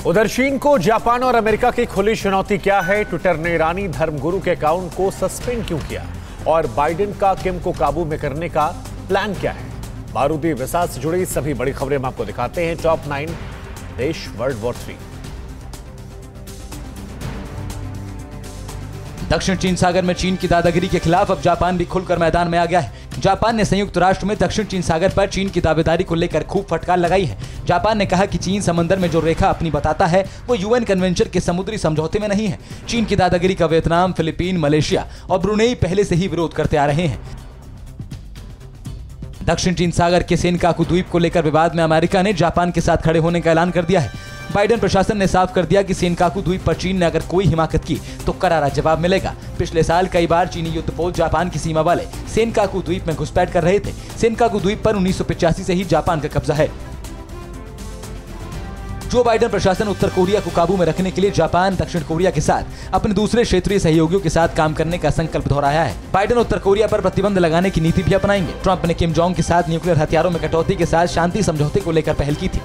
उधर चीन को जापान और अमेरिका की खुली चुनौती क्या है? ट्विटर ने ईरानी धर्मगुरु के अकाउंट को सस्पेंड क्यों किया? और बाइडेन का किम को काबू में करने का प्लान क्या है? बारूदी विसात से जुड़ी सभी बड़ी खबरें हम आपको दिखाते हैं। टॉप 9 देश वर्ल्ड वॉर 3। दक्षिण चीन सागर में चीन की दादागिरी के खिलाफ अब जापान भी खुलकर मैदान में आ गया है। जापान ने संयुक्त राष्ट्र में दक्षिण चीन सागर पर चीन की दावेदारी को लेकर खूब फटकार लगाई है। जापान ने कहा कि चीन समंदर में जो रेखा अपनी बताता है वो यूएन कन्वेंशन के समुद्री समझौते में नहीं है। चीन की दादागिरी का वियतनाम, फिलीपीन, मलेशिया और ब्रुनेई पहले से ही विरोध करते आ रहे हैं। दक्षिण चीन सागर के सेनकाकू द्वीप को लेकर विवाद में अमेरिका ने जापान के साथ खड़े होने का ऐलान कर दिया है। बाइडेन प्रशासन ने साफ कर दिया कि सेनकाकू द्वीप पर चीन ने अगर कोई हिमाकत की तो करारा जवाब मिलेगा। पिछले साल कई बार चीनी युद्धपोत जापान की सीमा वाले सेनकाकू द्वीप में घुसपैठ कर रहे थे। सेनकाकू द्वीप पर 1985 से ही जापान का कब्जा है। जो बाइडेन प्रशासन उत्तर कोरिया को काबू में रखने के लिए जापान, दक्षिण कोरिया के साथ अपने दूसरे क्षेत्रीय सहयोगियों के साथ काम करने का संकल्प दोहराया है। बाइडेन उत्तर कोरिया पर प्रतिबंध लगाने की नीति भी अपनाएंगे। ट्रंप ने किम जोंग के साथ न्यूक्लियर हथियारों में कटौती के साथ शांति समझौते को लेकर पहल की थी।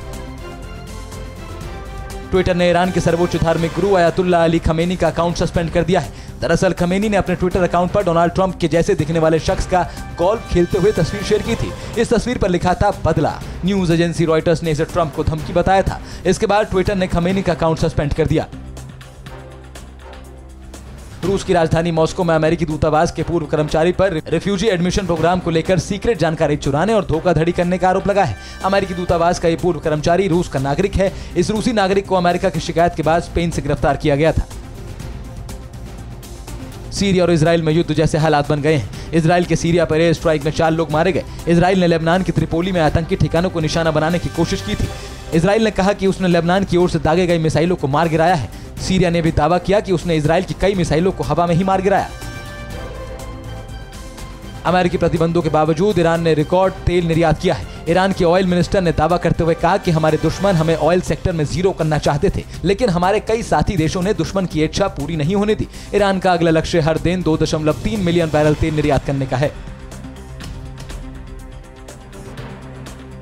ट्विटर ने ईरान के सर्वोच्च धार्मिक गुरु अयातुल्लाह अली खमेनी का अकाउंट सस्पेंड कर दिया है। दरअसल खमेनी ने अपने ट्विटर अकाउंट पर डोनाल्ड ट्रंप के जैसे दिखने वाले शख्स का गोल्फ खेलते हुए तस्वीर शेयर की थी। इस तस्वीर पर लिखा था बदला। न्यूज एजेंसी रॉयटर्स ने इसे ट्रंप को धमकी बताया था। इसके बाद ट्विटर ने खमेनी का अकाउंट सस्पेंड कर दिया। रूस की राजधानी मॉस्को में अमेरिकी दूतावास के पूर्व कर्मचारी पर रिफ्यूजी एडमिशन प्रोग्राम को लेकर सीक्रेट जानकारी चुराने और धोखाधड़ी करने का आरोप लगा है। अमेरिकी दूतावास का ये पूर्व कर्मचारी रूस का नागरिक है। इस रूसी नागरिक को अमेरिका की शिकायत के बाद स्पेन से गिरफ्तार किया गया था। सीरिया और इजराइल में युद्ध जैसे हालात बन गए हैं। इजराइल के सीरिया पर एयर स्ट्राइक में 4 लोग मारे गए। इजराइल ने लेबनान की त्रिपोली में आतंकी ठिकानों को निशाना बनाने की कोशिश की थी। इजराइल ने कहा कि उसने लेबनान की ओर से दागे गए मिसाइलों को मार गिराया है। सीरिया ने भी दावा किया कि उसने इजराइल की कई मिसाइलों को हवा में ही मार गिराया। अमेरिकी प्रतिबंधों के बावजूद ईरान ने रिकॉर्ड तेल निर्यात किया है। ईरान के ऑयल मिनिस्टर ने दावा करते हुए कहा कि हमारे दुश्मन हमें ऑयल सेक्टर में जीरो करना चाहते थे, लेकिन हमारे कई साथी देशों ने दुश्मन की इच्छा पूरी नहीं होने दी। ईरान का अगला लक्ष्य हर दिन 2.3 मिलियन बैरल तेल निर्यात करने का है।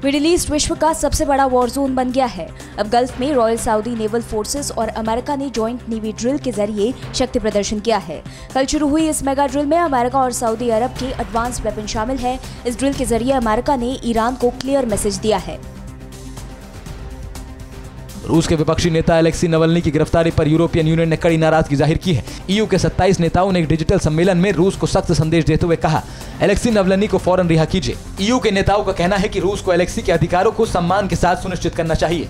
मिडिल ईस्ट विश्व का सबसे बड़ा वॉर जोन बन गया है। अब गल्फ में रॉयल सऊदी नेवल फोर्सेस और अमेरिका ने जॉइंट नेवी ड्रिल के जरिए शक्ति प्रदर्शन किया है। कल शुरू हुई इस मेगा ड्रिल में अमेरिका और सऊदी अरब के एडवांस वेपन शामिल है। इस ड्रिल के जरिए अमेरिका ने ईरान को क्लियर मैसेज दिया है। रूस के विपक्षी नेता एलेक्सी नवल्नी की गिरफ्तारी पर यूरोपियन यूनियन ने कड़ी नाराजगी जाहिर की है। ईयू के 27 नेताओं ने एक डिजिटल सम्मेलन में रूस को सख्त संदेश देते हुए कहा, एलेक्सी नवल्नी को फौरन रिहा कीजिए। ईयू के नेताओं का कहना है कि रूस को एलेक्सी के अधिकारों को सम्मान के साथ सुनिश्चित करना चाहिए।